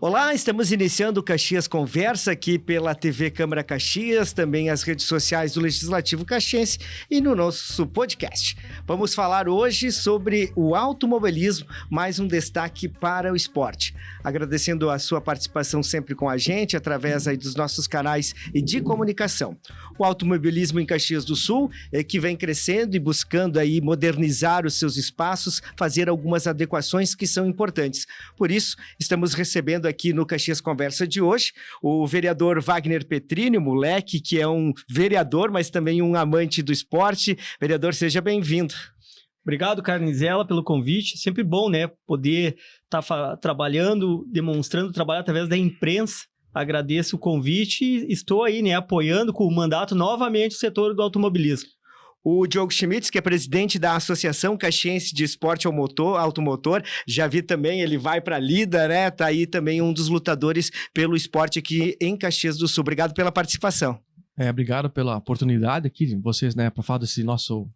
Olá, estamos iniciando o Caxias Conversa aqui pela TV Câmara Caxias, também as redes sociais do Legislativo Caxiense e no nosso podcast. Vamos falar hoje sobre o automobilismo, mais um destaque para o esporte. Agradecendo a sua participação sempre com a gente, através aí dos nossos canais de comunicação. O automobilismo em Caxias do Sul que vem crescendo e buscando aí modernizar os seus espaços, fazer algumas adequações que são importantes. Por isso, estamos recebendo aqui no Caxias Conversa de hoje o vereador Wagner Petrini, o moleque, que é um vereador, mas também um amante do esporte. Vereador, seja bem-vindo. Obrigado, Carnizela, pelo convite. Sempre bom, né, poder estar trabalhando, demonstrando trabalho através da imprensa. Agradeço o convite e estou aí, né, apoiando com o mandato novamente o setor do automobilismo. O Diogo Schmitz, que é presidente da Associação Caxiense de Esporte Automotor, já vi também, ele vai para a lida, né? Tá aí também um dos lutadores pelo esporte aqui em Caxias do Sul. Obrigado pela participação. Obrigado pela oportunidade aqui de vocês, né, para falar desse nosso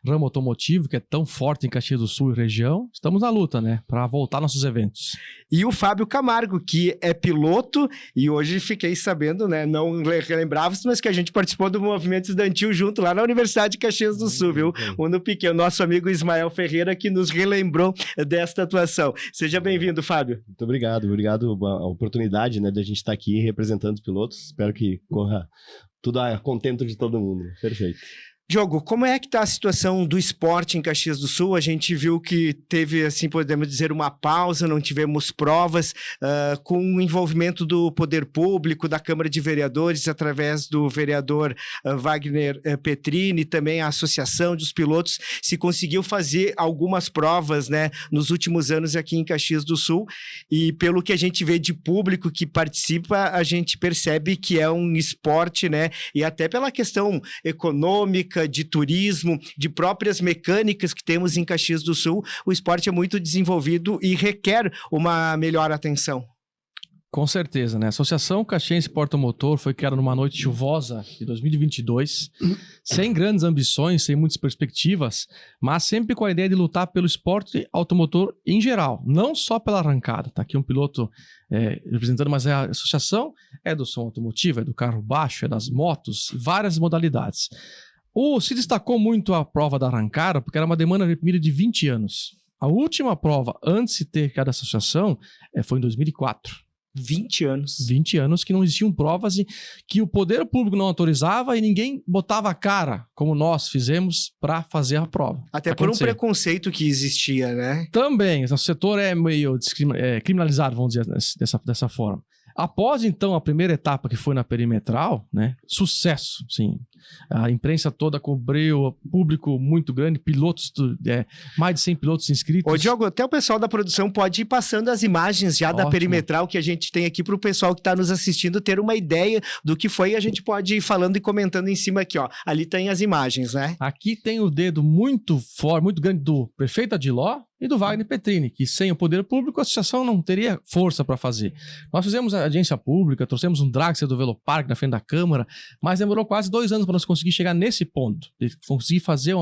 ramo automotivo que é tão forte em Caxias do Sul e região. Estamos na luta, né, para voltar nossos eventos. E o Fábio Camargo, que é piloto, e hoje fiquei sabendo, né, não lembrava, mas que a gente participou do movimento estudantil junto lá na Universidade de Caxias do Sul, viu? O no Piquet, o nosso amigo Ismael Ferreira, que nos relembrou desta atuação. Seja bem-vindo, Fábio. Muito obrigado a oportunidade, né, de a gente estar aqui representando os pilotos. Espero que corra tudo a contento de todo mundo. Perfeito. Diogo, como é que está a situação do esporte em Caxias do Sul? A gente viu que teve, assim, podemos dizer, uma pausa, não tivemos provas, com o envolvimento do poder público, da Câmara de Vereadores, através do vereador Wagner Petrini, também a Associação dos Pilotos, se conseguiu fazer algumas provas, né, nos últimos anos aqui em Caxias do Sul, e pelo que a gente vê de público que participa, a gente percebe que é um esporte, né, e até pela questão econômica, de turismo, de próprias mecânicas que temos em Caxias do Sul, o esporte é muito desenvolvido e requer uma melhor atenção. Com certeza, né? A Associação Caxiense Porta Motor foi criada numa noite chuvosa de 2022, sem grandes ambições, sem muitas perspectivas, mas sempre com a ideia de lutar pelo esporte automotor em geral, não só pela arrancada. Tá aqui um piloto representando, mas a associação é do som automotivo, é do carro baixo, é das motos, várias modalidades. Se destacou muito a prova da arrancada, porque era uma demanda reprimida de 20 anos. A última prova, antes de ter criado a associação, foi em 2004. 20 anos. 20 anos que não existiam provas e que o poder público não autorizava e ninguém botava a cara, como nós fizemos, para fazer a prova. Até por um preconceito que existia, né? Também, o setor é meio criminalizado, vamos dizer dessa forma. Após, então, a primeira etapa, que foi na perimetral, né? Sucesso, sim. A imprensa toda cobriu, público muito grande, pilotos, mais de 100 pilotos inscritos. Ô, Diogo, até o pessoal da produção pode ir passando as imagens já da perimetral que a gente tem aqui para o pessoal que está nos assistindo ter uma ideia do que foi. A gente pode ir falando e comentando em cima aqui, ó. Ali tem as imagens, né? Aqui tem o dedo muito forte, muito grande do prefeito Adiló e do Wagner Petrini, que sem o poder público a associação não teria força para fazer. Nós fizemos a audiência pública, trouxemos um dragster do Velopark na frente da Câmara, mas demorou quase 2 anos para nós conseguir chegar nesse ponto, de conseguir fazer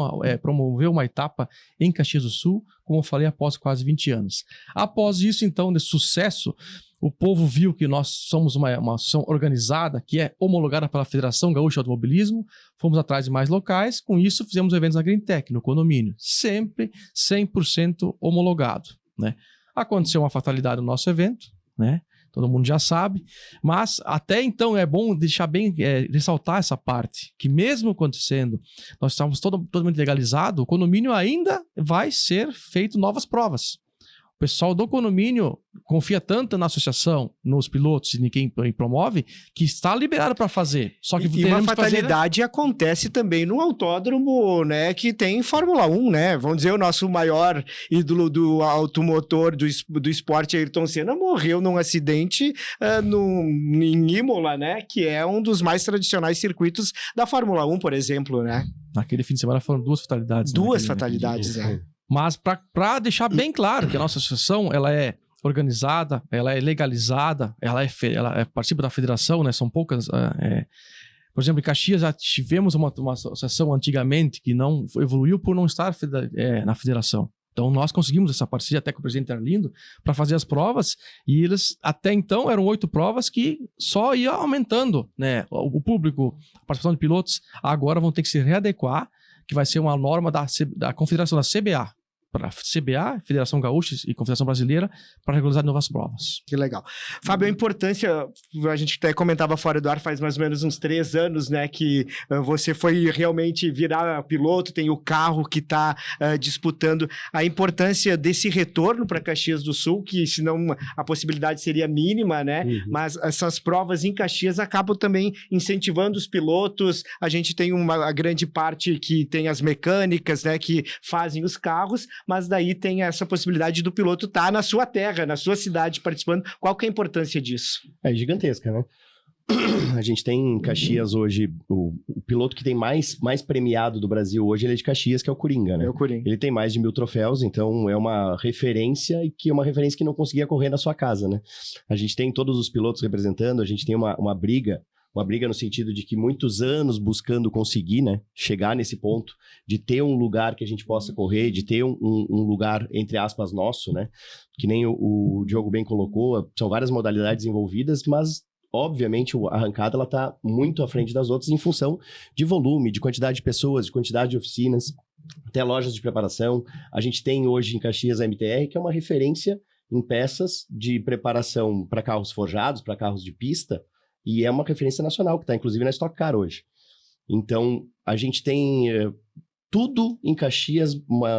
promover uma etapa em Caxias do Sul, como eu falei, após quase 20 anos. Após isso, então, desse sucesso, o povo viu que nós somos uma associação organizada, que é homologada pela Federação Gaúcha de Automobilismo, fomos atrás de mais locais, com isso fizemos eventos na Greentech, no condomínio, sempre 100% homologado, né? Aconteceu uma fatalidade no nosso evento, né? Todo mundo já sabe, mas até então é bom deixar bem, ressaltar essa parte, que mesmo acontecendo, nós estávamos totalmente legalizados, o condomínio ainda vai ser feito novas provas. O pessoal do condomínio confia tanto na associação, nos pilotos e em quem promove, que está liberado para fazer. Só que e uma fatalidade acontece também no autódromo, né, que tem Fórmula 1, né? Vamos dizer, o nosso maior ídolo do automotor do esporte, Ayrton Senna, morreu num acidente em Imola, né? Que é um dos mais tradicionais circuitos da Fórmula 1, por exemplo, né? Naquele fim de semana foram 2 fatalidades. Duas fatalidades, né? Mas para deixar bem claro que a nossa associação ela é organizada, ela é legalizada, ela participa da federação, né? São poucas. Por exemplo, em Caxias já tivemos uma associação antigamente que não evoluiu por não estar na federação. Então, nós conseguimos essa parceria até com o presidente Arlindo para fazer as provas, e eles, até então, eram 8 provas que só ia aumentando, né? O público, a participação de pilotos, agora vão ter que se readequar, que vai ser uma norma da confederação da CBA, para CBA, Federação Gaúcha e Confederação Brasileira, para regularizar novas provas. Que legal. Fábio, a importância, a gente até comentava fora do ar, faz mais ou menos uns 3 anos, né, que você foi realmente virar piloto, tem o carro que está disputando, a importância desse retorno para Caxias do Sul, que senão a possibilidade seria mínima, né, mas essas provas em Caxias acabam também incentivando os pilotos, a gente tem a grande parte que tem as mecânicas, né, que fazem os carros, mas daí tem essa possibilidade do piloto estar na sua terra, na sua cidade participando. Qual que é a importância disso? É gigantesca, né? A gente tem em Caxias hoje, o piloto que tem mais premiado do Brasil hoje, ele é de Caxias, que é o Coringa, né? É o Coringa. Ele tem mais de 1000 troféus, então é uma referência, e que é uma referência que não conseguia correr na sua casa, né? A gente tem todos os pilotos representando, a gente tem uma briga no sentido de que muitos anos buscando conseguir, né, chegar nesse ponto de ter um lugar que a gente possa correr, de ter um lugar, entre aspas, nosso, né, que nem o Diogo bem colocou, são várias modalidades envolvidas, mas obviamente a arrancada ela tá muito à frente das outras em função de volume, de quantidade de pessoas, de quantidade de oficinas, até lojas de preparação. A gente tem hoje em Caxias a MTR, que é uma referência em peças de preparação para carros forjados, para carros de pista, e é uma referência nacional, que está inclusive na Stock Car hoje. Então, a gente tem tudo em Caxias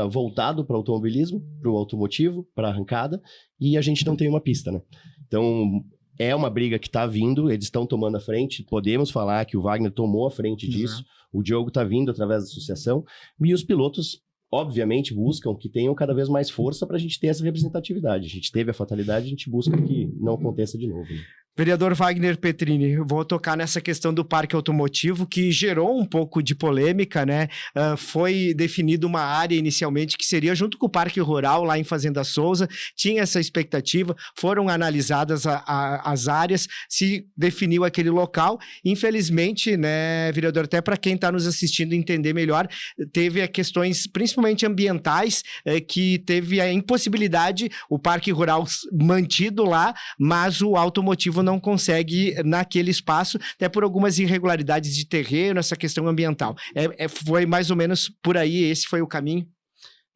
voltado para o automobilismo, para o automotivo, para a arrancada, e a gente não tem uma pista, né? Então, é uma briga que está vindo, eles estão tomando a frente, podemos falar que o Wagner tomou a frente disso, o Diogo está vindo através da associação, e os pilotos, obviamente, buscam que tenham cada vez mais força para a gente ter essa representatividade. A gente teve a fatalidade, a gente busca que não aconteça de novo, né? Vereador Wagner Petrini, vou tocar nessa questão do parque automotivo, que gerou um pouco de polêmica, né? Foi definido uma área inicialmente que seria junto com o Parque Rural, lá em Fazenda Souza, tinha essa expectativa, foram analisadas as áreas, se definiu aquele local. Infelizmente, né, vereador, até para quem está nos assistindo entender melhor, teve questões principalmente ambientais, que teve a impossibilidade, o Parque Rural mantido lá, mas o automotivo não consegue naquele espaço, até por algumas irregularidades de terreno, essa questão ambiental. Foi mais ou menos por aí, esse foi o caminho?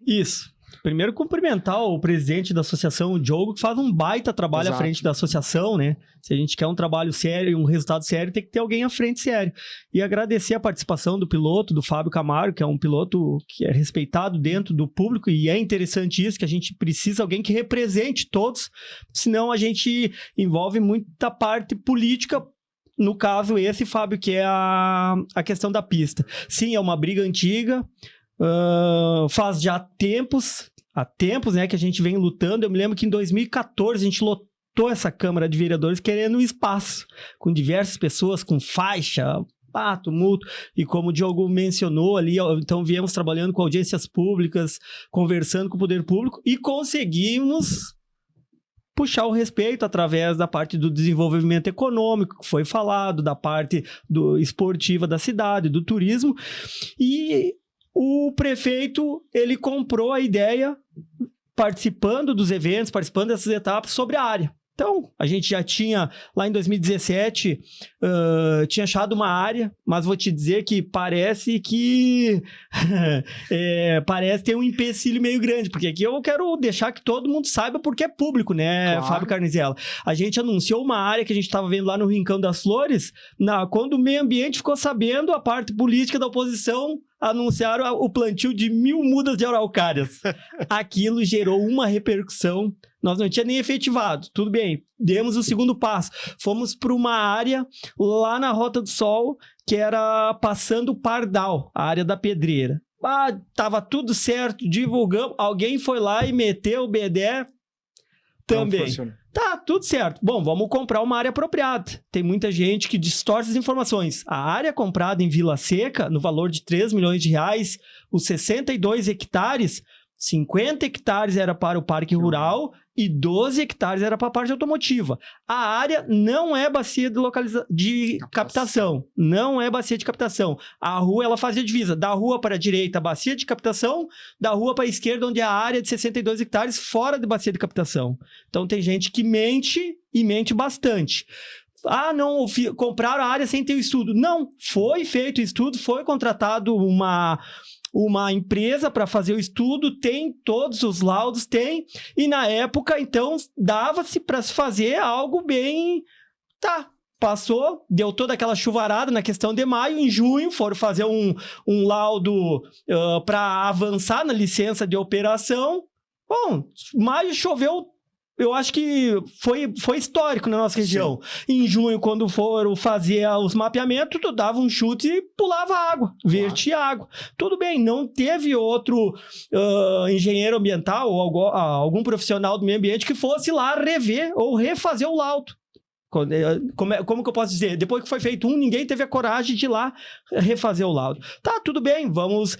Isso. Primeiro, cumprimentar o presidente da associação, o Diogo, que faz um baita trabalho à frente da associação, né? Se a gente quer um trabalho sério e um resultado sério, tem que ter alguém à frente sério. E agradecer a participação do piloto, do Fábio Camargo, que é um piloto que é respeitado dentro do público, e é interessante isso, que a gente precisa de alguém que represente todos, senão a gente envolve muita parte política. No caso, esse, Fábio, que é a questão da pista. Sim, é uma briga antiga, faz já há tempos, né, que a gente vem lutando. Eu me lembro que em 2014 a gente lotou essa Câmara de Vereadores querendo um espaço, com diversas pessoas, com faixa, tumulto, e como o Diogo mencionou ali, então viemos trabalhando com audiências públicas, conversando com o poder público, e conseguimos puxar o respeito através da parte do desenvolvimento econômico, que foi falado, da parte esportiva da cidade, do turismo, e o prefeito, ele comprou a ideia, participando dos eventos, participando dessas etapas sobre a área. Então, a gente já tinha, lá em 2017, tinha achado uma área, mas vou te dizer que parece ter um empecilho meio grande, porque aqui eu quero deixar que todo mundo saiba, porque é público, né, claro. Fábio Carnizella? A gente anunciou uma área que a gente estava vendo lá no Rincão das Flores, quando o meio ambiente ficou sabendo, a parte política da oposição anunciaram o plantio de 1000 mudas de araucárias. Aquilo gerou uma repercussão. Nós não tínhamos nem efetivado. Tudo bem, demos o segundo passo. Fomos para uma área lá na Rota do Sol, que era passando o Pardal, a área da Pedreira. Tava tudo certo, divulgamos. Alguém foi lá e meteu o BDE também. Tá, tudo certo. Bom, vamos comprar uma área apropriada. Tem muita gente que distorce as informações. A área comprada em Vila Seca, no valor de 3 milhões de reais, os 62 hectares, 50 hectares era para o Parque Rural e 12 hectares era para a parte automotiva. A área não é bacia de captação. Não é bacia de captação. A rua, ela fazia divisa. Da rua para a direita, bacia de captação. Da rua para a esquerda, onde é a área de 62 hectares, fora de bacia de captação. Então, tem gente que mente e mente bastante. Ah, não, compraram a área sem ter o estudo. Não, foi feito o estudo, foi contratado uma empresa para fazer o estudo, tem todos os laudos, tem, e na época, então, dava-se para se fazer algo bem... Tá, passou, deu toda aquela chuvarada na questão de maio, em junho foram fazer um laudo para avançar na licença de operação. Bom, maio choveu. Eu acho que foi histórico na nossa região. Sim. Em junho, quando foram fazer os mapeamentos, tu dava um chute e pulava água, vertia água. Tudo bem, não teve outro engenheiro ambiental ou algum profissional do meio ambiente que fosse lá rever ou refazer o laudo. Como que eu posso dizer? Depois que foi feito ninguém teve a coragem de ir lá refazer o laudo. Tá, tudo bem, vamos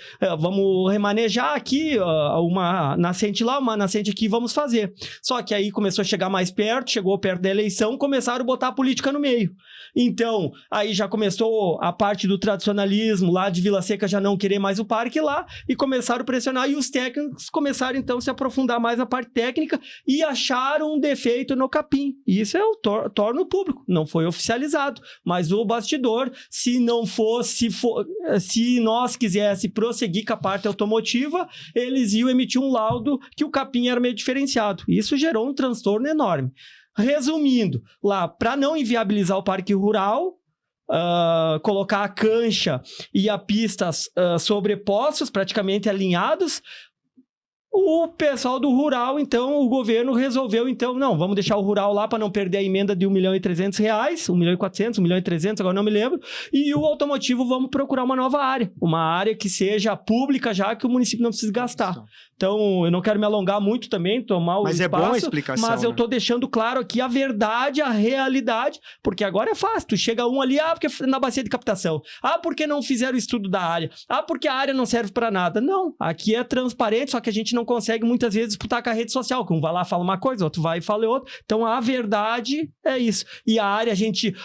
remanejar aqui uma nascente lá, uma nascente aqui, vamos fazer. Só que aí começou a chegar mais perto, chegou perto da eleição, começaram a botar a política no meio. Então, aí já começou a parte do tradicionalismo lá de Vila Seca já não querer mais o parque lá e começaram a pressionar e os técnicos começaram então a se aprofundar mais na parte técnica e acharam um defeito no capim. E isso é o torno público, não foi oficializado, mas o bastidor, se nós quisesse prosseguir com a parte automotiva, eles iam emitir um laudo que o capim era meio diferenciado. Isso gerou um transtorno enorme. Resumindo, lá, para não inviabilizar o parque rural, colocar a cancha e a pista sobrepostos, praticamente alinhados, o pessoal do rural, então, o governo resolveu, então, não, vamos deixar o rural lá para não perder a emenda de R$1.300.000, R$1.400.000, R$1.300.000, agora não me lembro, e o automotivo vamos procurar uma nova área, uma área que seja pública já, que o município não precisa gastar. Então, eu não quero me alongar muito também, tomar o espaço, é boa a explicação, mas eu tô deixando claro aqui a verdade, a realidade, porque agora é fácil, tu chega um ali, porque na bacia de captação, porque não fizeram o estudo da área, porque a área não serve para nada. Não, aqui é transparente, só que a gente não consegue muitas vezes disputar com a rede social, que um vai lá fala uma coisa, outro vai e fala outra. Então, a verdade é isso. E a área,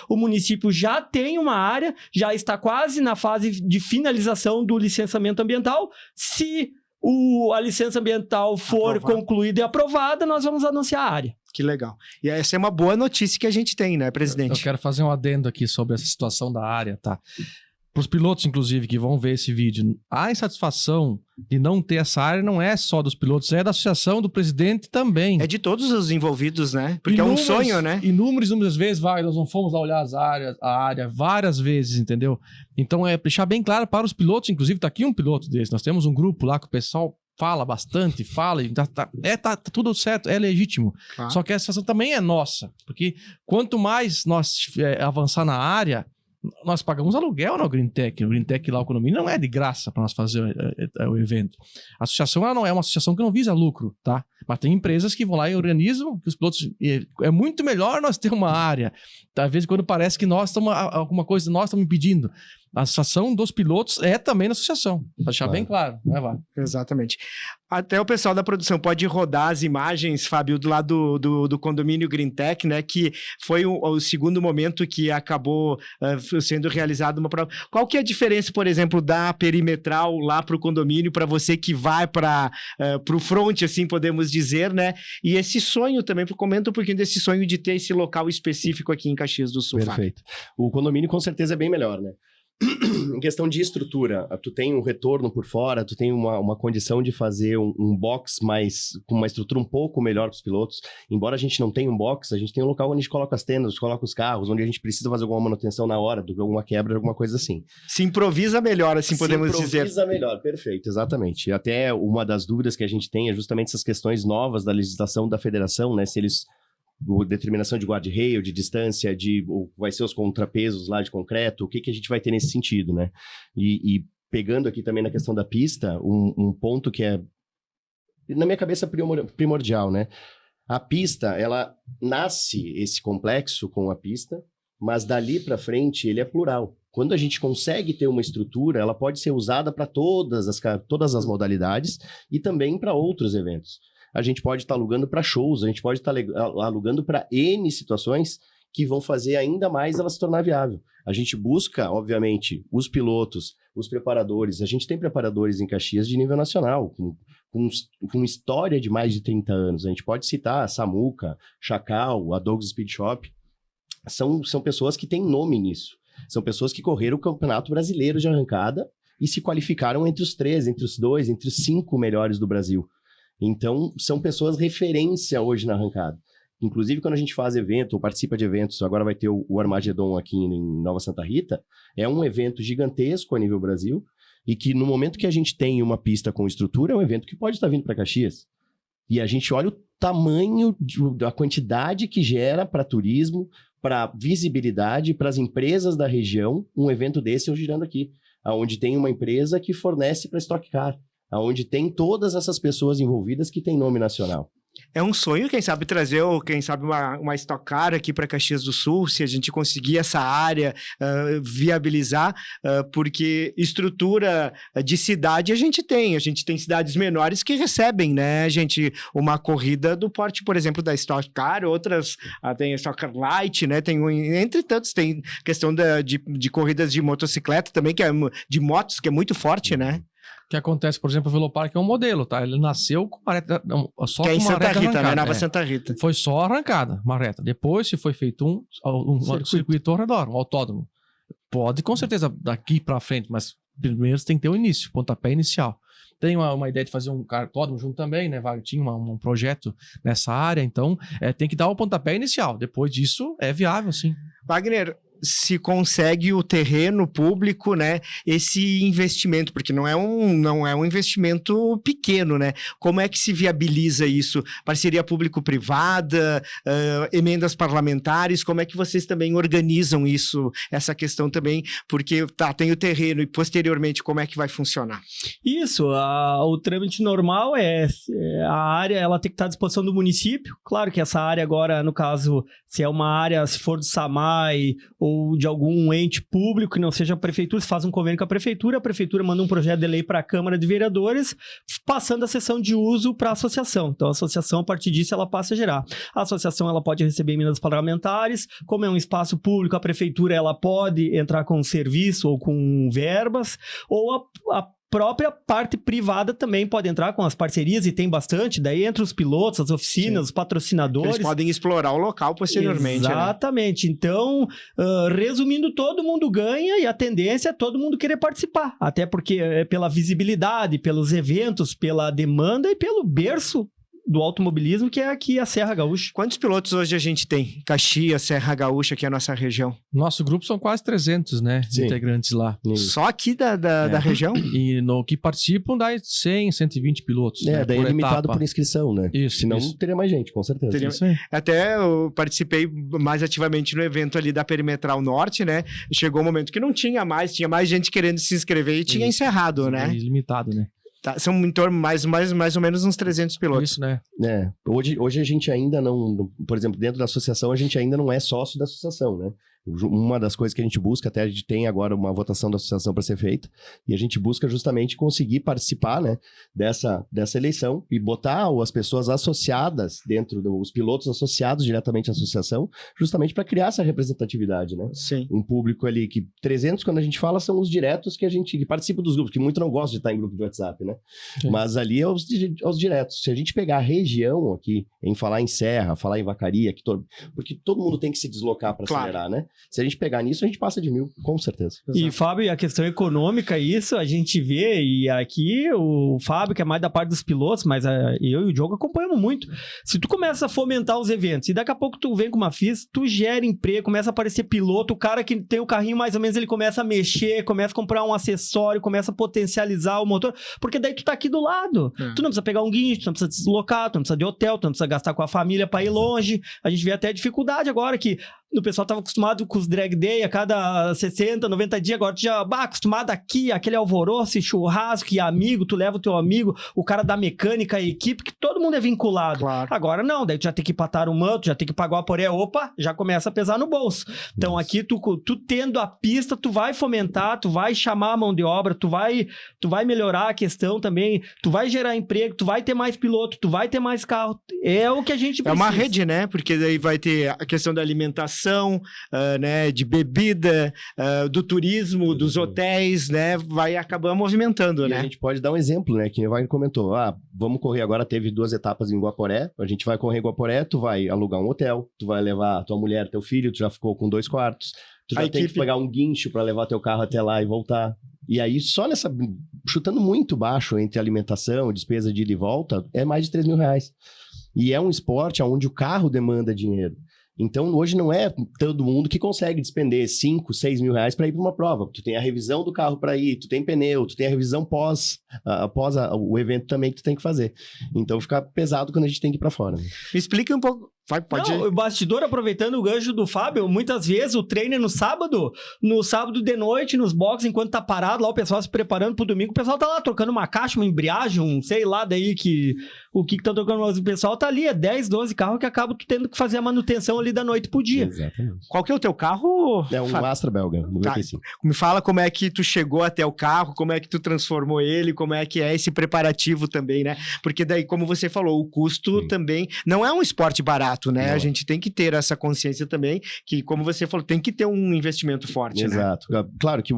o município já tem uma área, já está quase na fase de finalização do licenciamento ambiental. Se a licença ambiental for concluída e aprovada, nós vamos anunciar a área. Que legal. E essa é uma boa notícia que a gente tem, né, presidente? Eu quero fazer um adendo aqui sobre essa situação da área, tá? Para os pilotos, inclusive, que vão ver esse vídeo, a insatisfação de não ter essa área não é só dos pilotos, é da associação, do presidente também. É de todos os envolvidos, né? Porque é um sonho, né? Inúmeras vezes, nós não fomos lá olhar a área várias vezes, entendeu? Então, é deixar bem claro para os pilotos, inclusive, tá aqui um piloto desse, nós temos um grupo lá que o pessoal fala bastante, e tá tudo certo, é legítimo. Claro. Só que essa situação também é nossa, porque quanto mais nós avançar na área, nós pagamos aluguel no Greentech. O Greentech lá, o condomínio, não é de graça para nós fazer o evento. A associação ela não é uma associação que não visa lucro, tá? Mas tem empresas que vão lá e organizam, que os pilotos... É muito melhor nós ter uma área. Às vezes, quando parece que nós estamos... Alguma coisa nós estamos impedindo. A associação dos pilotos é também na associação. Para deixar bem claro, né, Vale? Exatamente. Até o pessoal da produção pode rodar as imagens, Fábio, do lado do condomínio Greentech, né? Que foi o segundo momento que acabou sendo realizado uma prova. Qual que é a diferença, por exemplo, da perimetral lá para o condomínio, para você que vai para o front, assim podemos dizer, né? E esse sonho também, comenta um pouquinho desse sonho de ter esse local específico aqui em Caxias do Sul. Perfeito. O condomínio com certeza é bem melhor, né? Em questão de estrutura, tu tem um retorno por fora, tu tem uma condição de fazer um box com uma estrutura um pouco melhor para os pilotos. Embora a gente não tenha um box, a gente tem um local onde a gente coloca as tendas, coloca os carros, onde a gente precisa fazer alguma manutenção na hora, alguma quebra, alguma coisa assim. Se improvisa melhor, assim podemos dizer. Se improvisa melhor, perfeito, exatamente. E até uma das dúvidas que a gente tem é justamente essas questões novas da legislação da federação, né? Se eles... determinação de guarda-rail, de distância, vai ser os contrapesos lá de concreto, o que a gente vai ter nesse sentido, né? E pegando aqui também na questão da pista, um ponto que é, na minha cabeça, primordial, né? A pista, ela nasce esse complexo com a pista, mas dali para frente ele é plural. Quando a gente consegue ter uma estrutura, ela pode ser usada para todas as modalidades e também para outros eventos. a gente pode estar alugando para shows, a gente pode estar alugando para N situações que vão fazer ainda mais ela se tornar viável. A gente busca, obviamente, os pilotos, os preparadores. A gente tem preparadores em Caxias de nível nacional, com história de mais de 30 anos. A gente pode citar a Samuca, Chacal, a Doug's Speed Shop. São pessoas que têm nome nisso. São pessoas que correram o Campeonato Brasileiro de Arrancada e se qualificaram entre os 3, entre os 2, entre os 5 melhores do Brasil. Então, são pessoas referência hoje na arrancada. Inclusive, quando a gente faz evento ou participa de eventos, agora vai ter o Armagedon aqui em Nova Santa Rita, é um evento gigantesco a nível Brasil, e que no momento que a gente tem uma pista com estrutura, é um evento que pode estar vindo para Caxias. E a gente olha o tamanho, a quantidade que gera para turismo, para visibilidade, para as empresas da região, um evento desse girando aqui, onde tem uma empresa que fornece para Stock Car, onde tem todas essas pessoas envolvidas que têm nome nacional. É um sonho, quem sabe, trazer, quem sabe, uma Stock Car aqui para Caxias do Sul, se a gente conseguir essa área viabilizar, porque estrutura de cidade a gente tem cidades menores que recebem, né, gente, uma corrida do porte, por exemplo, da Stock Car, outras tem a Stock Car Light, né, entre tantos, tem questão de corridas de motocicleta também, que é de motos, que é muito forte, né? O que acontece, por exemplo, o Velopark é um modelo, tá? Ele nasceu com uma reta, só que é com em uma Santa reta Rita, arrancada. né? Nova Santa Rita. Foi só arrancada, uma reta. Depois se foi feito um circuito ao redor, um autódromo. Pode, com certeza, daqui pra frente, mas primeiro você tem que ter o início, pontapé inicial. Tem uma ideia de fazer um cartódromo junto também, né? Tinha um projeto nessa área, então tem que dar o pontapé inicial. Depois disso, é viável, sim. Wagner, se consegue o terreno público, né, esse investimento, porque não é um investimento pequeno, né? Como é que se viabiliza isso? Parceria público-privada, emendas parlamentares, como é que vocês também organizam isso, essa questão também? Porque tem o terreno e posteriormente como é que vai funcionar? Isso, o trâmite normal a área, ela tem que estar à disposição do município. Claro que essa área agora, no caso, se é uma área, se for do SAMAI ou de algum ente público que não seja a prefeitura, se faz um convênio com a prefeitura manda um projeto de lei para a Câmara de Vereadores, passando a sessão de uso para a associação. Então, a associação, a partir disso, ela passa a gerar. A associação, ela pode receber emendas parlamentares, como é um espaço público, a prefeitura, ela pode entrar com serviço ou com verbas, ou a própria parte privada também pode entrar com as parcerias, e tem bastante, daí entre os pilotos, as oficinas, os patrocinadores. Eles podem explorar o local posteriormente. Exatamente. Né? Então, resumindo, todo mundo ganha e a tendência é todo mundo querer participar. Até porque é pela visibilidade, pelos eventos, pela demanda e pelo berço do automobilismo, que é aqui a Serra Gaúcha. Quantos pilotos hoje a gente tem? Caxias, Serra Gaúcha, que é a nossa região. Nosso grupo são quase 300, né? Sim. Integrantes lá. Só aqui da região? E no que participam dá 100, 120 pilotos. Né, daí é limitado por inscrição, né? Isso. Senão teria mais gente, com certeza. Até eu participei mais ativamente no evento ali da Perimetral Norte, né? Chegou um momento que não tinha mais gente querendo se inscrever e tinha encerrado, né? Limitado, né? Tá, são em torno mais ou menos uns 300 pilotos. Isso, né? Hoje a gente ainda não... Por exemplo, dentro da associação, a gente ainda não é sócio da associação, né? Uma das coisas que a gente busca, até a gente tem agora uma votação da associação para ser feita, e a gente busca justamente conseguir participar, né, dessa eleição e botar as pessoas associadas dentro dos pilotos associados diretamente à associação, justamente para criar essa representatividade, né? Sim. Um público ali que 300, quando a gente fala, são os diretos que participam dos grupos, que muito não gostam de estar em grupo de WhatsApp, né? Sim. Mas ali é os diretos. Se a gente pegar a região aqui, em falar em Serra, falar em Vacaria, porque todo mundo tem que se deslocar para acelerar, né? Se a gente pegar nisso, a gente passa de 1.000, com certeza. E, Fábio, a questão econômica, isso a gente vê, e aqui o Fábio, que é mais da parte dos pilotos, mas eu e o Diogo acompanhamos muito. Se tu começa a fomentar os eventos, e daqui a pouco tu vem com uma FIS, tu gera emprego, começa a aparecer piloto, o cara que tem o carrinho mais ou menos, ele começa a mexer, começa a comprar um acessório, começa a potencializar o motor, porque daí tu tá aqui do lado. Tu não precisa pegar um guincho, tu não precisa deslocar, tu não precisa de hotel, tu não precisa gastar com a família pra ir longe. A gente vê até a dificuldade agora que o pessoal tava acostumado com os drag day a cada 60, 90 dias, agora tu já, acostumado aqui, aquele alvoroço, churrasco e amigo, tu leva o teu amigo, o cara da mecânica, a equipe, que todo mundo é vinculado. Claro. Agora não, daí tu já tem que patar o manto, já tem que pagar o aporé, opa, já começa a pesar no bolso. Então aqui, tu tendo a pista, tu vai fomentar, tu vai chamar a mão de obra, tu vai melhorar a questão também, tu vai gerar emprego, tu vai ter mais piloto, tu vai ter mais carro. É o que a gente precisa. É uma rede, né? Porque daí vai ter a questão da alimentação, né? De bebida, do turismo, dos hotéis, né? Vai acabar movimentando, E né? a gente pode dar um exemplo, né? Que o Wagner comentou. Vamos correr agora, teve 2 etapas em Guaporé. A gente vai correr em Guaporé, tu vai alugar um hotel, tu vai levar tua mulher, teu filho, tu já ficou com 2 quartos. Tu já tem que pegar um guincho para levar teu carro até lá e voltar. E aí, só chutando muito baixo entre alimentação, despesa de ida e volta, é mais de 3 mil reais. E é um esporte onde o carro demanda dinheiro. Então, hoje não é todo mundo que consegue despender 5, 6 mil reais para ir para uma prova. Tu tem a revisão do carro para ir, tu tem pneu, tu tem a revisão após o evento também que tu tem que fazer. Então, fica pesado quando a gente tem que ir para fora. Né? Me explica um pouco. Pode Não, o bastidor, aproveitando o gancho do Fábio, muitas vezes o treino é no sábado de noite, nos boxes, enquanto tá parado lá, o pessoal se preparando pro domingo, o pessoal tá lá trocando uma caixa, uma embreagem, sei lá daí o que tá trocando, mas o pessoal tá ali, é 10, 12 carros que acaba tu tendo que fazer a manutenção ali da noite pro dia. Exatamente. Qual que é o teu carro? É um Fábio? Astra belga, 95. Me fala como é que tu chegou até o carro, como é que tu transformou ele, como é que é esse preparativo também, né? Porque daí, como você falou, o custo também não é um esporte barato, né? Não. A gente tem que ter essa consciência também, que como você falou, tem que ter um investimento forte, né? Exato. Claro que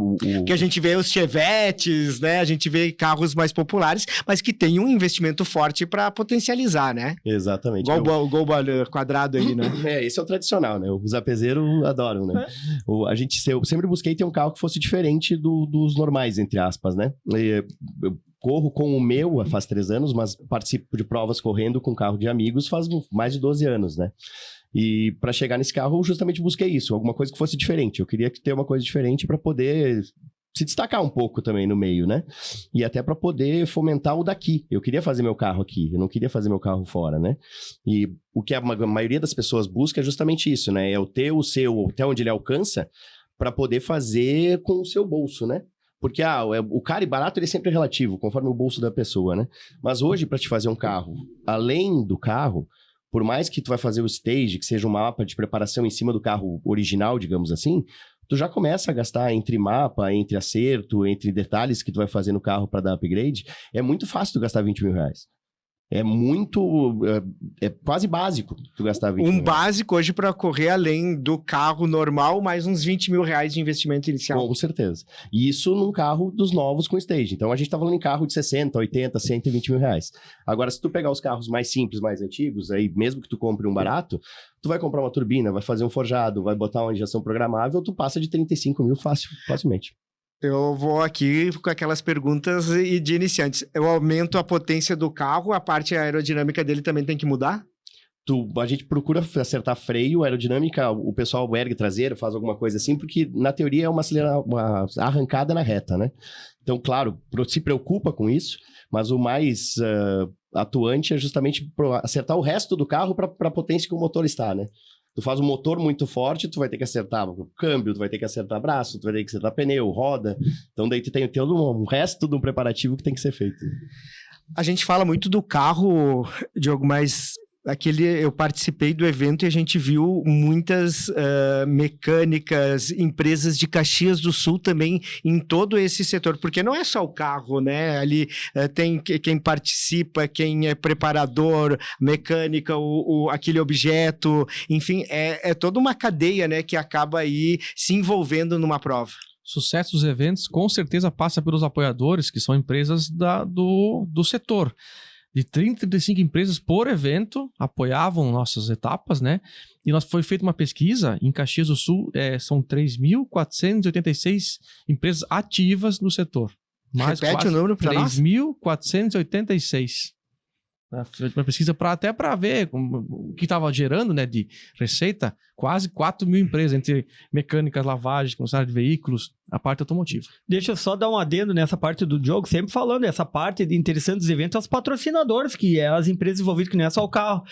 Que a gente vê os Chevetes, né? A gente vê carros mais populares, mas que tem um investimento forte para potencializar, né? Exatamente. Igual o Gol quadrado aí, né? Esse é o tradicional, né? Os apezeiros adoram, né? Eu sempre busquei ter um carro que fosse diferente dos normais, entre aspas, né? Eu corro com o meu faz 3 anos, mas participo de provas correndo com carro de amigos faz mais de 12 anos, né? E para chegar nesse carro, eu justamente busquei isso, alguma coisa que fosse diferente. Eu queria ter uma coisa diferente para poder se destacar um pouco também no meio, né? E até para poder fomentar o daqui. Eu queria fazer meu carro aqui, eu não queria fazer meu carro fora, né? E o que a maioria das pessoas busca é justamente isso, né? É o ter o seu, até onde ele alcança, para poder fazer com o seu bolso, né? Porque o caro e barato ele é sempre relativo, conforme o bolso da pessoa, né? Mas hoje, para te fazer um carro, além do carro, por mais que tu vai fazer o stage, que seja um mapa de preparação em cima do carro original, digamos assim, tu já começa a gastar entre mapa, entre acerto, entre detalhes que tu vai fazer no carro para dar upgrade. É muito fácil tu gastar 20 mil reais. É muito... É quase básico tu gastar 20 mil reais. Básico hoje para correr além do carro normal, mais uns 20 mil reais de investimento inicial. Com certeza. E isso num carro dos novos com stage. Então, a gente tá falando em carro de 60, 80, 120 mil reais. Agora, se tu pegar os carros mais simples, mais antigos, aí mesmo que tu compre um barato, tu vai comprar uma turbina, vai fazer um forjado, vai botar uma injeção programável, tu passa de 35 mil facilmente. Eu vou aqui com aquelas perguntas de iniciantes. Eu aumento a potência do carro, a parte aerodinâmica dele também tem que mudar? A gente procura acertar freio, aerodinâmica, o pessoal ergue traseiro, faz alguma coisa assim, porque na teoria é uma arrancada na reta, né? Então, claro, se preocupa com isso, mas o mais atuante é justamente acertar o resto do carro para a potência que o motor está, né? Tu faz um motor muito forte, tu vai ter que acertar o câmbio, tu vai ter que acertar braço, tu vai ter que acertar pneu, roda. Então daí tu tem todo um resto do preparativo que tem que ser feito. A gente fala muito do carro, Diogo, mas eu participei do evento e a gente viu muitas mecânicas, empresas de Caxias do Sul também em todo esse setor, porque não é só o carro, né? Ali tem quem participa, quem é preparador, mecânica, aquele objeto, enfim, é toda uma cadeia, né, que acaba aí se envolvendo numa prova. Sucesso dos eventos com certeza passa pelos apoiadores, que são empresas do setor. De 30, 35 empresas por evento apoiavam nossas etapas, né? E foi feita uma pesquisa em Caxias do Sul, são 3.486 empresas ativas no setor. Repete o número para nós? 3.486. Uma pesquisa até para ver o que estava gerando, né, de receita, quase 4 mil empresas, entre mecânicas, lavagem, concessionária de veículos, a parte automotiva. Deixa eu só dar um adendo nessa parte do Diogo, sempre falando, essa parte de interessante dos eventos, os patrocinadores, que é as empresas envolvidas, que não é só o carro.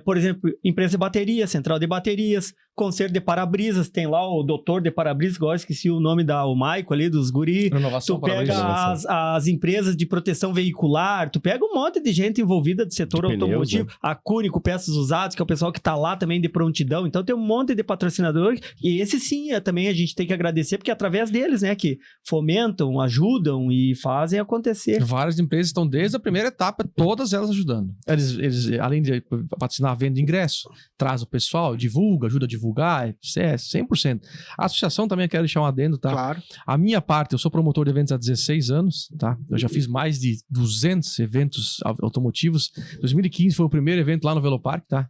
Por exemplo, empresa de bateria, central de baterias, conserto de para-brisas, tem lá o doutor de para-brisas, igual eu esqueci o nome o Maico ali, dos guri. Renovação Tu pega as empresas de proteção veicular, tu pega um monte de gente envolvida do setor De pneus, automotivo, né? a Cúnico Peças Usadas, que é o pessoal que tá lá também de prontidão, então tem um monte de patrocinadores, e esse sim, também a gente tem que agradecer, porque é através deles, né, que fomentam, ajudam e fazem acontecer. Várias empresas estão desde a primeira etapa, todas elas ajudando. Eles além de patrocinar a venda de ingresso, traz o pessoal, divulga, ajuda a divulgar, é 100%. A associação também, quero deixar um adendo, tá? Claro. A minha parte, eu sou promotor de eventos há 16 anos, tá? Eu já fiz mais de 200 eventos automotivos. 2015 foi o primeiro evento lá no Velopark, tá?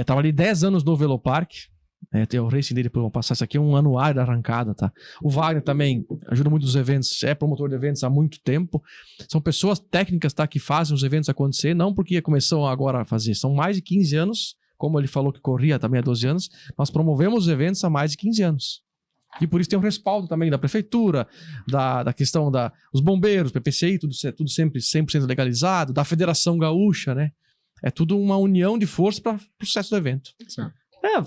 Trabalhei 10 anos no Velopark. Tem o racing dele, depois vamos passar. Isso aqui é um anuário da arrancada, tá? O Wagner também ajuda muito nos eventos, é promotor de eventos há muito tempo. São pessoas técnicas, tá? Que fazem os eventos acontecer, não porque começou agora a fazer. São mais de 15 anos, como ele falou que corria também há 12 anos. Nós promovemos os eventos há mais de 15 anos. E por isso tem um respaldo também da prefeitura, da questão dos bombeiros, PPCI, tudo sempre 100% legalizado, da Federação Gaúcha, né? É tudo uma união de força para o sucesso do evento.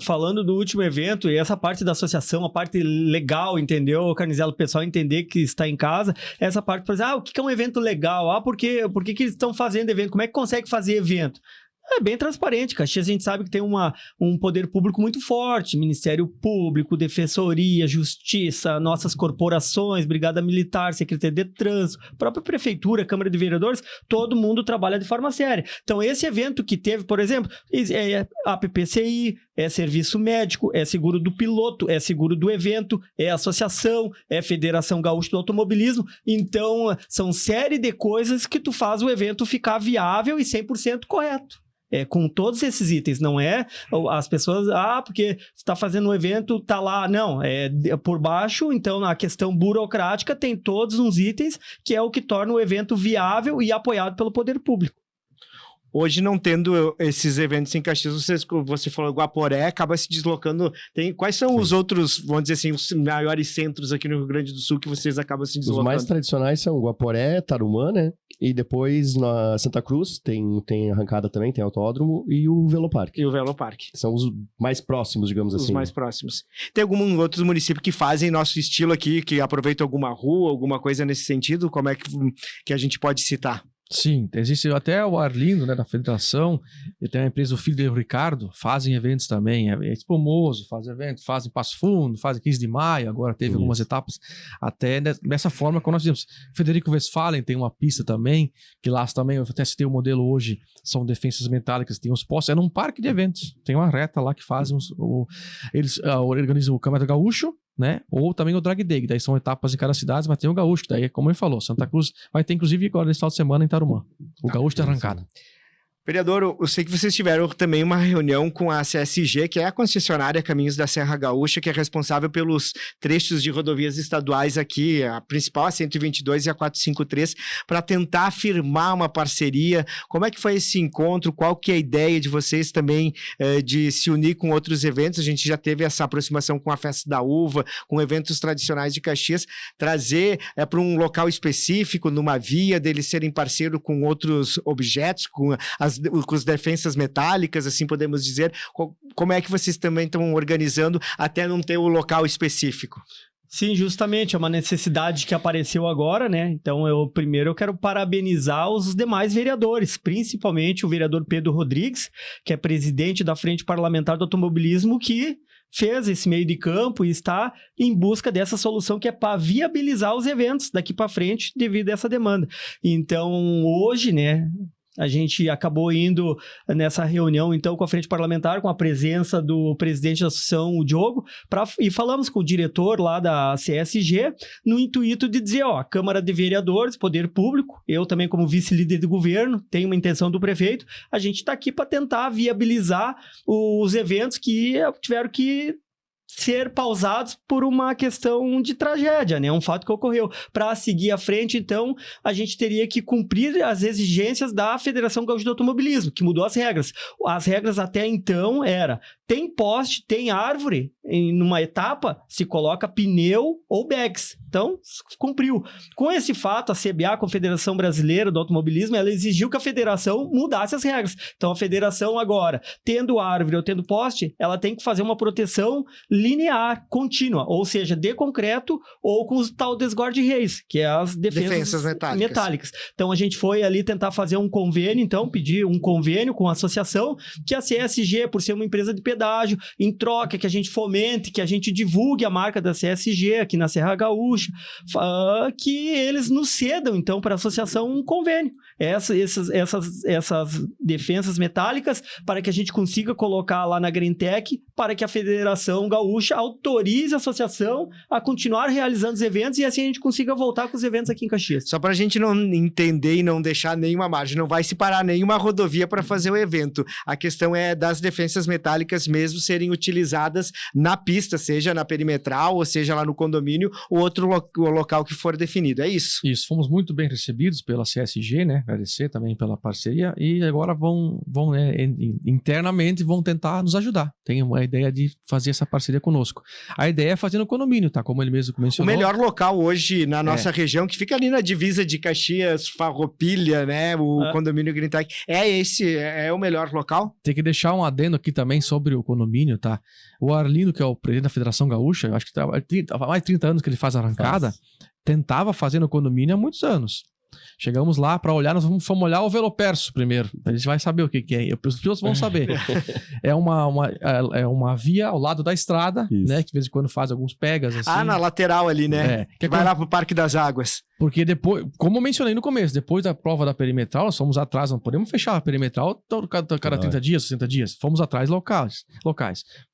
Falando do último evento, e essa parte da associação, a parte legal, entendeu, Carnizela? O pessoal entender que está em casa, essa parte, por exemplo, o que é um evento legal? Por que eles estão fazendo evento? Como é que consegue fazer evento? É bem transparente. Caxias a gente sabe que tem um poder público muito forte, Ministério Público, Defensoria, Justiça, nossas corporações, Brigada Militar, Secretaria de Trânsito, própria Prefeitura, Câmara de Vereadores, todo mundo trabalha de forma séria. Então esse evento que teve, por exemplo, é a PPCI, é serviço médico, é seguro do piloto, é seguro do evento, é associação, é Federação Gaúcha do Automobilismo. Então são série de coisas que tu faz o evento ficar viável e 100% correto. Com todos esses itens, não é as pessoas, porque você está fazendo um evento, tá lá, não, por baixo, então na questão burocrática tem todos uns itens que é o que torna o evento viável e apoiado pelo poder público. Hoje, não tendo esses eventos em Caxias, você falou Guaporé, acaba se deslocando. Quais são os outros, vamos dizer assim, os maiores centros aqui no Rio Grande do Sul que vocês acabam se deslocando? Os mais tradicionais são Guaporé, Tarumã, né? E depois na Santa Cruz tem arrancada também, tem autódromo e o Velopark. E o Velopark. São os mais próximos, digamos assim. Os mais próximos. Tem algum outros municípios que fazem nosso estilo aqui, que aproveitam alguma rua, alguma coisa nesse sentido? Como é que a gente pode citar? Sim, existe até o Arlindo, né, da federação, e tem a empresa, o filho dele, o Ricardo, fazem eventos também, é Espumoso, faz eventos, fazem Passo Fundo, fazem 15 de maio, agora teve algumas etapas, até dessa forma, quando nós fizemos. Federico Westphalen tem uma pista também, que lá também, eu até citei o modelo hoje, são defensas metálicas, tem os postos, é num parque de eventos, tem uma reta lá que fazem, eles organizam o Campeonato Gaúcho, né? Ou também o Drag Day, daí são etapas em cada cidade, mas tem o Gaúcho, daí, como ele falou, Santa Cruz vai ter, inclusive, agora nesse final de semana em Tarumã. O Gaúcho de arrancada. Vereador, eu sei que vocês tiveram também uma reunião com a CSG, que é a concessionária Caminhos da Serra Gaúcha, que é responsável pelos trechos de rodovias estaduais aqui, a principal, a 122 e a 453, para tentar firmar uma parceria. Como é que foi esse encontro? Qual que é a ideia de vocês também de se unir com outros eventos? A gente já teve essa aproximação com a Festa da Uva, com eventos tradicionais de Caxias, trazer para um local específico, numa via, deles serem parceiro com outros objetos, com as defensas metálicas, assim podemos dizer. Como é que vocês também estão organizando até não ter o local específico? Sim, justamente, é uma necessidade que apareceu agora, né? Então, eu quero parabenizar os demais vereadores, principalmente o vereador Pedro Rodrigues, que é presidente da Frente Parlamentar do Automobilismo, que fez esse meio de campo e está em busca dessa solução que é para viabilizar os eventos daqui para frente devido a essa demanda. Então, hoje, né, a gente acabou indo nessa reunião, então, com a Frente Parlamentar, com a presença do presidente da associação, o Diogo, e falamos com o diretor lá da CSG, no intuito de dizer, a Câmara de Vereadores, Poder Público, eu também como vice-líder do governo, tenho uma intenção do prefeito, a gente está aqui para tentar viabilizar os eventos que tiveram que ser pausados por uma questão de tragédia, né? Um fato que ocorreu. Para seguir à frente, então, a gente teria que cumprir as exigências da Federação Gaúcha do Automobilismo, que mudou as regras. As regras até então era tem poste, tem árvore, numa etapa se coloca pneu ou bags. Então, cumpriu. Com esse fato, a CBA, a Confederação Brasileira do Automobilismo, ela exigiu que a federação mudasse as regras. Então, a federação agora, tendo árvore ou tendo poste, ela tem que fazer uma proteção linear, contínua, ou seja, de concreto ou com o tal desguarde-reis, que é as defensas metálicas. Então, a gente foi ali tentar fazer um convênio, então, pedir um convênio com a associação, que a CSG, por ser uma empresa de pedágio, em troca, que a gente fomente, que a gente divulgue a marca da CSG aqui na Serra Gaúcha, que eles nos cedam, então, para a associação um convênio. Essas defensas metálicas, para que a gente consiga colocar lá na Greentech, para que a Federação Gaúcha autorize a associação a continuar realizando os eventos e assim a gente consiga voltar com os eventos aqui em Caxias. Só para a gente não entender e não deixar nenhuma margem, não vai se parar nenhuma rodovia para fazer o evento. A questão é das defensas metálicas mesmo serem utilizadas na pista, seja na perimetral, ou seja lá no condomínio, ou outro local que for definido. É isso? Isso, fomos muito bem recebidos pela CSG, né? Agradecer também pela parceria e agora vão internamente vão tentar nos ajudar. Tem uma ideia de fazer essa parceria conosco. A ideia é fazer no condomínio, tá? Como ele mesmo mencionou. O melhor local hoje na nossa região, que fica ali na divisa de Caxias, Farroupilha, né? O condomínio Greentech. É o melhor local? Tem que deixar um adendo aqui também sobre o condomínio, tá? O Arlindo, que é o presidente da Federação Gaúcha, acho que há mais de 30 anos que ele faz arrancada, tentava fazer no condomínio há muitos anos. Chegamos lá para olhar, nós fomos olhar o Veloperso primeiro. A gente vai saber o que é. Os pilotos vão saber. É uma via ao lado da estrada, né? Que de vez em quando faz alguns pegas assim. Na lateral ali, né? Que vai lá pro Parque das Águas. Porque depois, como eu mencionei no começo, depois da prova da perimetral, nós fomos atrás, não podemos fechar a perimetral cada 30 dias, 60 dias. Fomos atrás locais.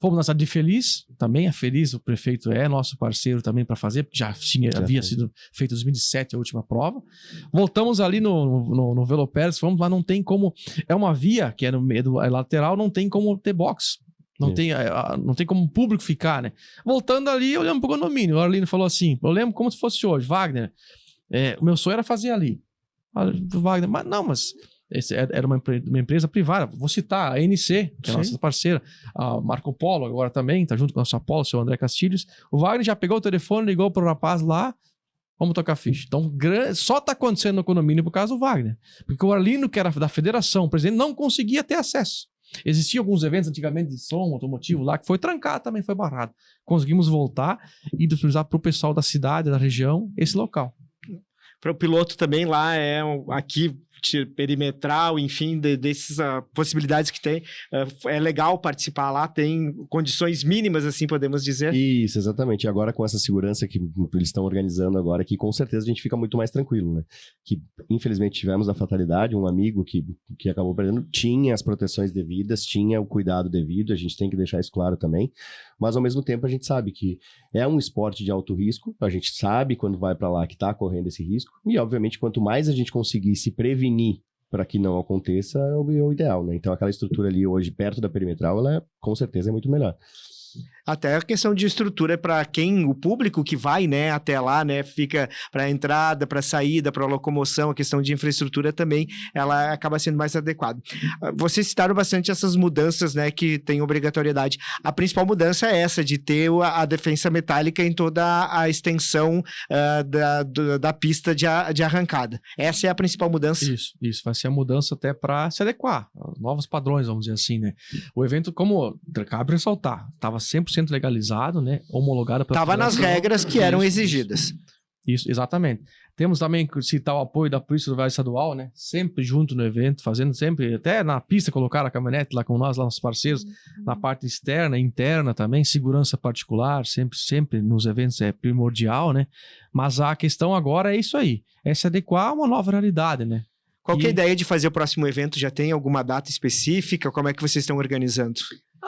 Fomos na cidade de Feliz, também a Feliz, o prefeito é nosso parceiro também para fazer, porque já havia sido feito em 2007 a última prova. Voltamos ali no Veloperso, fomos lá, não tem como, é uma via que é no meio do lateral, não tem como ter box. Não tem como o público ficar, né? Voltando ali, olhando pro condomínio, o Arlindo falou assim, eu lembro como se fosse hoje, Wagner, o meu sonho era fazer ali. Wagner, mas era uma empresa privada, vou citar a NC, que é a nossa parceira, a Marco Polo agora também, tá junto com a nossa Polo, o seu André Castilhos. O Wagner já pegou o telefone, ligou pro rapaz lá, vamos tocar ficha. Então, só tá acontecendo no condomínio por causa do Wagner. Porque o Arlindo, que era da federação, o presidente, não conseguia ter acesso. Existiam alguns eventos antigamente de som automotivo lá, que foi trancado também, foi barrado. Conseguimos voltar e disponibilizar para o pessoal da cidade, da região, esse local. Para o piloto também lá, aqui perimetral, enfim, dessas possibilidades que tem. É legal participar lá, tem condições mínimas, assim podemos dizer. Isso, exatamente. E agora com essa segurança que eles estão organizando agora, que com certeza a gente fica muito mais tranquilo, né? Que infelizmente tivemos a fatalidade, um amigo que acabou perdendo, tinha as proteções devidas, tinha o cuidado devido, a gente tem que deixar isso claro também, mas ao mesmo tempo a gente sabe que é um esporte de alto risco, a gente sabe quando vai para lá que está correndo esse risco, e obviamente quanto mais a gente conseguir se prevenir para que não aconteça, é o ideal, né? Então aquela estrutura ali hoje perto da perimetral, ela com certeza é muito melhor. Até a questão de estrutura para o público que vai, né, até lá, né, fica para entrada, para saída, para locomoção, a questão de infraestrutura também, ela acaba sendo mais adequada. Vocês citaram bastante essas mudanças, né, que tem obrigatoriedade. A principal mudança é essa, de ter a defensa metálica em toda a extensão da pista de arrancada. Essa é a principal mudança? Isso. Vai ser a mudança até para se adequar aos novos padrões, vamos dizer assim, né? O evento, como cabe ressaltar, estava 100% legalizado, né? Homologado pela Estava nas regras que eram exigidas. Isso, exatamente. Temos também que citar o apoio da Polícia Rodoviária Estadual, né? Sempre junto no evento, fazendo sempre, até na pista, colocar a caminhonete lá com nós, lá nos parceiros, na parte externa e interna também, segurança particular, sempre nos eventos é primordial, né? Mas a questão agora é isso aí, é se adequar a uma nova realidade, né? Qual que é a ideia de fazer o próximo evento? Já tem alguma data específica? Como é que vocês estão organizando?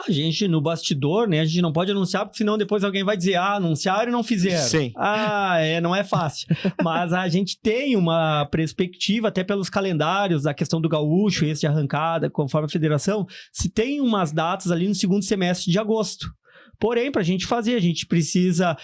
A gente, no bastidor, né? A gente não pode anunciar, porque senão depois alguém vai dizer, anunciaram e não fizeram. Sim. Não é fácil. Mas a gente tem uma perspectiva, até pelos calendários, da questão do gaúcho, esse de arrancada, conforme a federação, se tem umas datas ali no segundo semestre de agosto. Porém, para a gente fazer, a gente precisa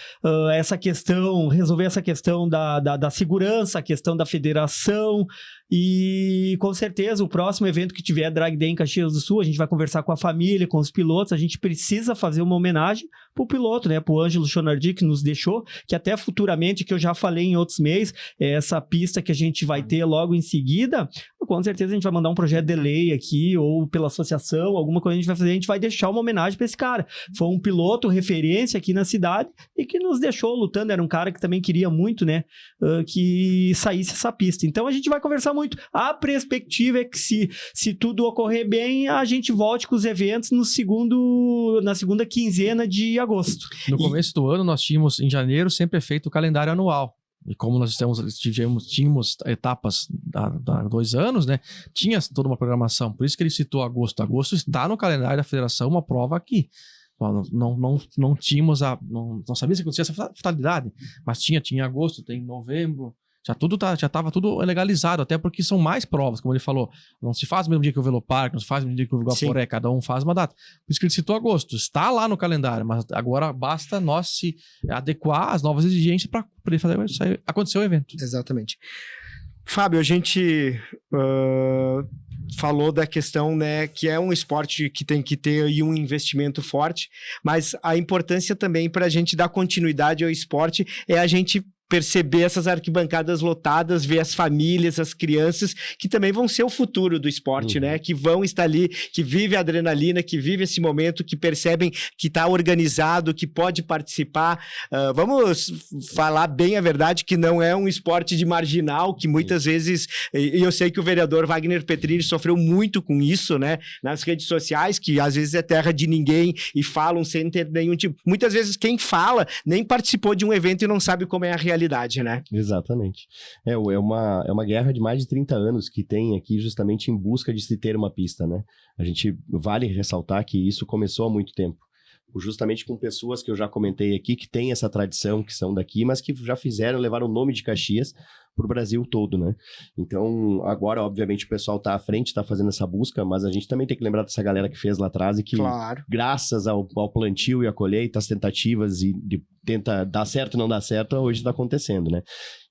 resolver essa questão da segurança, a questão da federação, E com certeza o próximo evento que tiver Drag Day em Caxias do Sul, a gente vai conversar com a família, com os pilotos, a gente precisa fazer uma homenagem pro piloto, né? Pro Ângelo Chonardi, que nos deixou, que até futuramente, que eu já falei em outros meios, essa pista que a gente vai ter logo em seguida, com certeza a gente vai mandar um projeto de lei aqui, ou pela associação, alguma coisa a gente vai fazer, a gente vai deixar uma homenagem para esse cara. Foi um piloto referência aqui na cidade e que nos deixou lutando, era um cara que também queria muito, né, que saísse essa pista. Então a gente vai conversar muito. A perspectiva é que se tudo ocorrer bem, a gente volte com os eventos na segunda quinzena de agosto. No começo do ano, nós tínhamos, em janeiro, sempre feito o calendário anual. E como nós tínhamos etapas há 2 anos, né? Tinha toda uma programação. Por isso que ele citou agosto. Agosto está no calendário da federação uma prova aqui. Não tínhamos não sabia se acontecia essa fatalidade, mas tinha agosto, tem novembro. Já estava tudo legalizado, até porque são mais provas, como ele falou. Não se faz no mesmo dia que o Velopark, não se faz no mesmo dia que o Guaporé, cada um faz uma data. Por isso que ele citou agosto. Está lá no calendário, mas agora basta nós se adequar às novas exigências para poder acontecer o evento. Exatamente. Fábio, a gente falou da questão, né, que é um esporte que tem que ter aí um investimento forte, mas a importância também para a gente dar continuidade ao esporte é a gente perceber essas arquibancadas lotadas, ver as famílias, as crianças, que também vão ser o futuro do esporte, né? Que vão estar ali, que vive a adrenalina, que vive esse momento, que percebem que está organizado, que pode participar. Vamos falar bem a verdade, que não é um esporte de marginal, que muitas vezes, e eu sei que o vereador Wagner Petrini sofreu muito com isso, né? Nas redes sociais, que às vezes é terra de ninguém e falam sem ter nenhum tipo. Muitas vezes quem fala nem participou de um evento e não sabe como é a realidade, né? Exatamente. É uma guerra de mais de 30 anos que tem aqui justamente em busca de se ter uma pista, né? Vale ressaltar que isso começou há muito tempo. Justamente com pessoas que eu já comentei aqui, que têm essa tradição, que são daqui, mas que já levaram o nome de Caxias para o Brasil todo, né? Então, agora, obviamente, o pessoal está à frente, está fazendo essa busca, mas a gente também tem que lembrar dessa galera que fez lá atrás e que, graças ao plantio e à colheita, as tentativas tenta dar certo e não dar certo, hoje está acontecendo, né?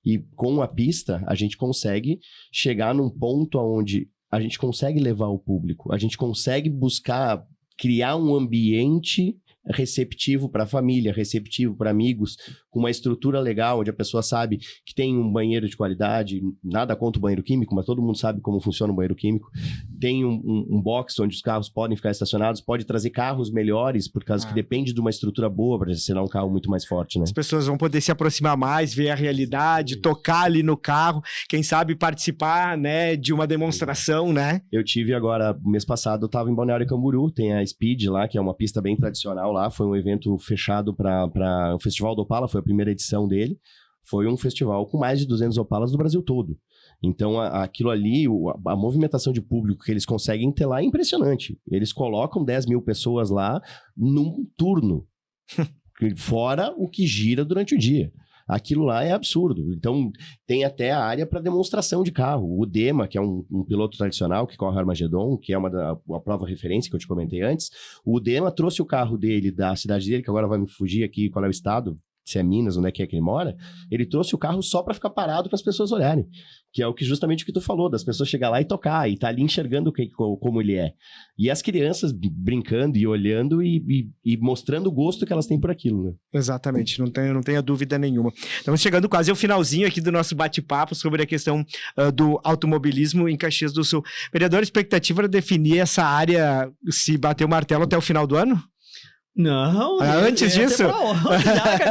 E com a pista, a gente consegue chegar num ponto onde a gente consegue levar o público, a gente consegue buscar criar um ambiente receptivo para a família, receptivo para amigos, com uma estrutura legal, onde a pessoa sabe que tem um banheiro de qualidade, nada contra o banheiro químico, mas todo mundo sabe como funciona o banheiro químico. Tem um box onde os carros podem ficar estacionados, pode trazer carros melhores, por causa que depende de uma estrutura boa para ser um carro muito mais forte, né? As pessoas vão poder se aproximar mais, ver a realidade, tocar ali no carro, quem sabe participar, né, de uma demonstração, né? Eu tive agora, mês passado, eu estava em Balneário Camboriú, tem a Speed lá, que é uma pista bem tradicional lá, foi um evento fechado para o Festival do Opala, foi a primeira edição dele, foi um festival com mais de 200 Opalas do Brasil todo. Então, aquilo ali, a movimentação de público que eles conseguem ter lá é impressionante. Eles colocam 10 mil pessoas lá num turno, fora o que gira durante o dia. Aquilo lá é absurdo. Então, tem até a área para demonstração de carro. O Dema, que é um piloto tradicional que corre Armagedon, que é uma prova referência que eu te comentei antes, o Dema trouxe o carro dele, da cidade dele, que agora vai me fugir aqui qual é o estado, se é Minas, onde é que ele mora, ele trouxe o carro só para ficar parado para as pessoas olharem. Que é justamente o que tu falou, das pessoas chegar lá e tocar, e tá ali enxergando como ele é. E as crianças brincando e olhando e mostrando o gosto que elas têm por aquilo, né? Exatamente, não tenha dúvida nenhuma. Estamos chegando quase ao finalzinho aqui do nosso bate-papo sobre a questão do automobilismo em Caxias do Sul. Vereador, a expectativa era definir essa área, se bater o martelo até o final do ano? Não, antes disso?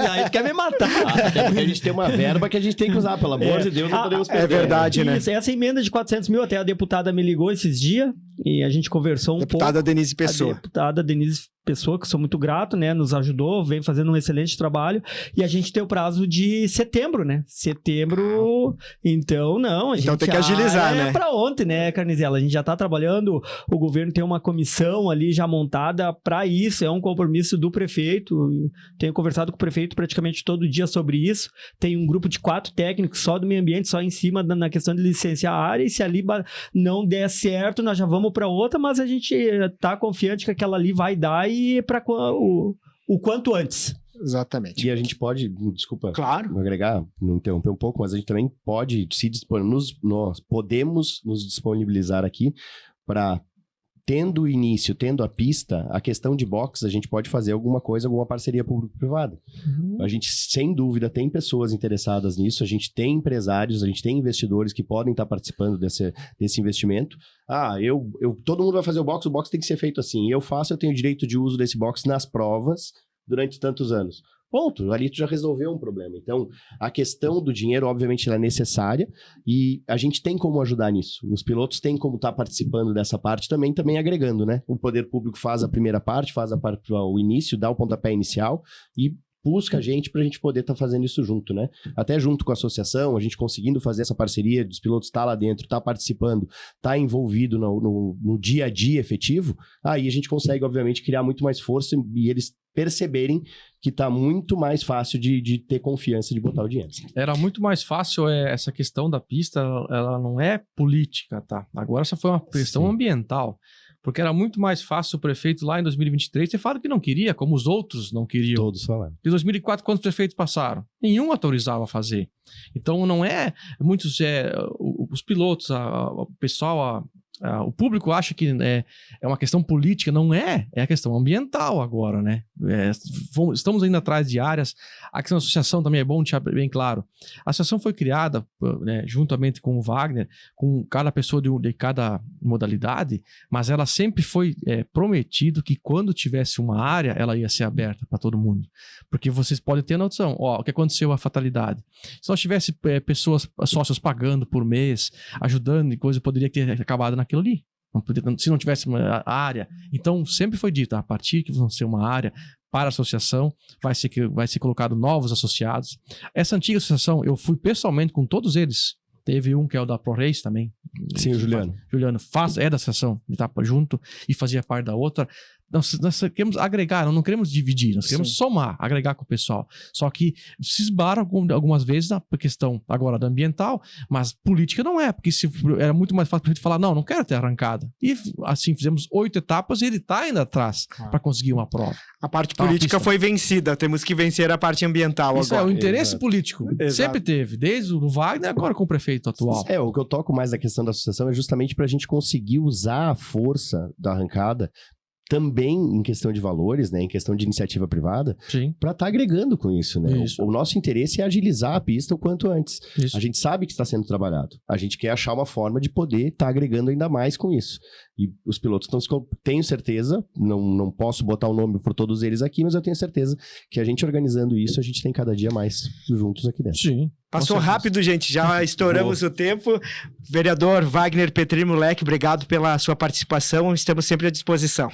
Aí tu quer me matar. Até porque a gente tem uma verba que a gente tem que usar, pelo amor de Deus, não podemos perder. É verdade, né? Isso, essa emenda de 400 mil, até a deputada me ligou esses dias e a gente conversou Deputada Denise Pessoa. A deputada Denise Pessoa, que sou muito grato, né? Nos ajudou, vem fazendo um excelente trabalho. E a gente tem o prazo de setembro, né? Setembro, então não. A gente então tem que agilizar, né? É pra ontem, né, Carnizela? A gente já tá trabalhando, o governo tem uma comissão ali já montada para isso, é um compromisso do prefeito. Tenho conversado com o prefeito praticamente todo dia sobre isso. Tem um grupo de 4 técnicos só do meio ambiente, só em cima na questão de licenciar a área. E se ali não der certo, nós já vamos para outra, mas a gente tá confiante que aquela ali vai dar e para o quanto antes. Exatamente. E a gente pode, desculpa, Claro. agregar, não interromper um pouco, mas a gente também pode nós podemos nos disponibilizar aqui para, tendo o início, tendo a pista, a questão de box, a gente pode fazer alguma coisa, alguma parceria público-privada. A gente, sem dúvida, tem pessoas interessadas nisso, a gente tem empresários, a gente tem investidores que podem estar participando desse investimento. Todo mundo vai fazer o box tem que ser feito assim. Eu tenho direito de uso desse box nas provas durante tantos anos. Ponto, ali tu já resolveu um problema. Então, a questão do dinheiro, obviamente, ela é necessária e a gente tem como ajudar nisso. Os pilotos têm como estar participando dessa parte também agregando, né? O poder público faz a primeira parte, o início, dá o pontapé inicial e busca a gente para a gente poder estar fazendo isso junto, né? Até junto com a associação, a gente conseguindo fazer essa parceria dos pilotos estar lá dentro, estar participando, estar envolvido no dia a dia efetivo, aí a gente consegue, obviamente, criar muito mais força e eles perceberem que está muito mais fácil de ter confiança de botar o dinheiro. Era muito mais fácil essa questão da pista, ela não é política, tá? Agora essa foi uma questão ambiental. Porque era muito mais fácil o prefeito lá em 2023 ter falado que não queria, como os outros não queriam. Todos falaram. Em 2004, quantos prefeitos passaram? Nenhum autorizava a fazer. Então, não é... Muitos... os pilotos, o pessoal... o público acha que é uma questão política, não é, é a questão ambiental agora, né? Estamos indo atrás de áreas, a questão da associação também é bom deixar bem claro. A associação foi criada, né, juntamente com o Wagner, com cada pessoa de cada modalidade, mas ela sempre foi prometido que quando tivesse uma área, ela ia ser aberta para todo mundo. Porque vocês podem ter noção, o que aconteceu, a fatalidade. Se nós tivesse pessoas, sócios pagando por mês, ajudando e coisa, poderia ter acabado naquilo ali. Se não tivesse uma área. Então, sempre foi dito, a partir que vão ser uma área para a associação, vai ser colocado novos associados. Essa antiga associação, eu fui pessoalmente com todos eles. Teve um que é o da ProRace também. Sim, o Juliano. Juliano é da associação, ele está junto e fazia parte da outra. Nós queremos agregar, não queremos dividir, nós queremos somar, agregar com o pessoal. Só que se esbarra algumas vezes na questão agora da ambiental, mas política não é, porque era muito mais fácil para a gente falar, não quero ter arrancada. E assim, fizemos 8 etapas e ele está indo atrás para conseguir uma prova. A parte política foi vencida, temos que vencer a parte ambiental Isso agora. É o interesse político, sempre teve, desde o Wagner, agora com o prefeito atual. O que eu toco mais na questão da associação é justamente para a gente conseguir usar a força da arrancada também em questão de valores, né, em questão de iniciativa privada, para estar agregando com isso, né? O nosso interesse é agilizar a pista o quanto antes. Isso. A gente sabe que está sendo trabalhado. A gente quer achar uma forma de poder estar agregando ainda mais com isso. E os pilotos tenho certeza, não posso botar o nome por todos eles aqui, mas eu tenho certeza que a gente organizando isso, a gente tem cada dia mais juntos aqui dentro. Sim. Passou rápido, gente. Já estouramos o tempo. Vereador Wagner Petrini Moleque, obrigado pela sua participação. Estamos sempre à disposição.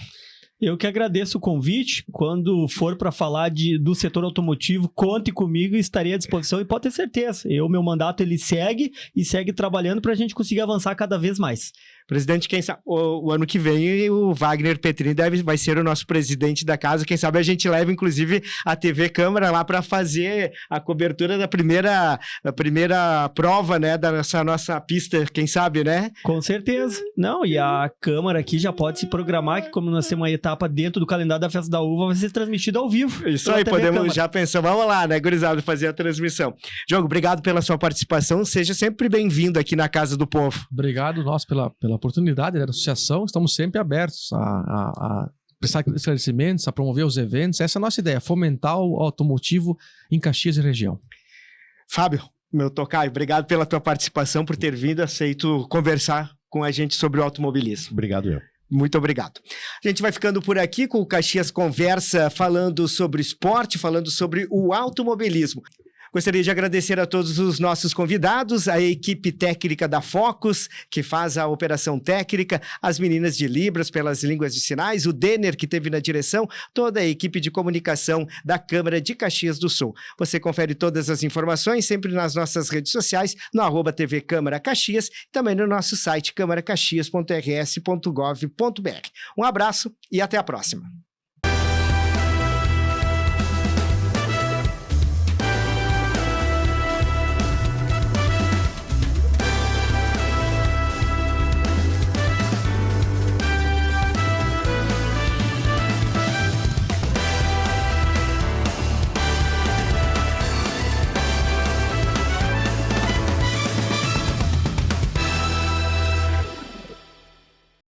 Eu que agradeço o convite. Quando for para falar do setor automotivo, conte comigo e estarei à disposição. E pode ter certeza, meu mandato ele segue trabalhando para a gente conseguir avançar cada vez mais. Presidente, quem sabe, o ano que vem o Wagner Petrini vai ser o nosso presidente da casa. Quem sabe a gente leva, inclusive, a TV Câmara lá para fazer a cobertura da primeira prova, né, dessa nossa pista, quem sabe, né? Com certeza. Não, e a Câmara aqui já pode se programar que, como nós temos uma etapa dentro do calendário da Festa da Uva, vai ser transmitida ao vivo. Isso aí, podemos já pensar, vamos lá, né, gurizada, fazer a transmissão. Diogo, obrigado pela sua participação. Seja sempre bem-vindo aqui na Casa do Povo. Obrigado, nós, pela oportunidade da associação, estamos sempre abertos a prestar esclarecimentos, a promover os eventos. Essa é a nossa ideia, fomentar o automotivo em Caxias e região. Fábio, meu tocaio, obrigado pela tua participação, por ter vindo, aceito conversar com a gente sobre o automobilismo. Obrigado, eu. Muito obrigado. A gente vai ficando por aqui com o Caxias Conversa, falando sobre esporte, falando sobre o automobilismo. Gostaria de agradecer a todos os nossos convidados, a equipe técnica da Focus, que faz a operação técnica, as meninas de Libras pelas línguas de sinais, o Denner, que esteve na direção, toda a equipe de comunicação da Câmara de Caxias do Sul. Você confere todas as informações sempre nas nossas redes sociais, no @TV Câmara Caxias, e também no nosso site câmaracaxias.rs.gov.br. Um abraço e até a próxima.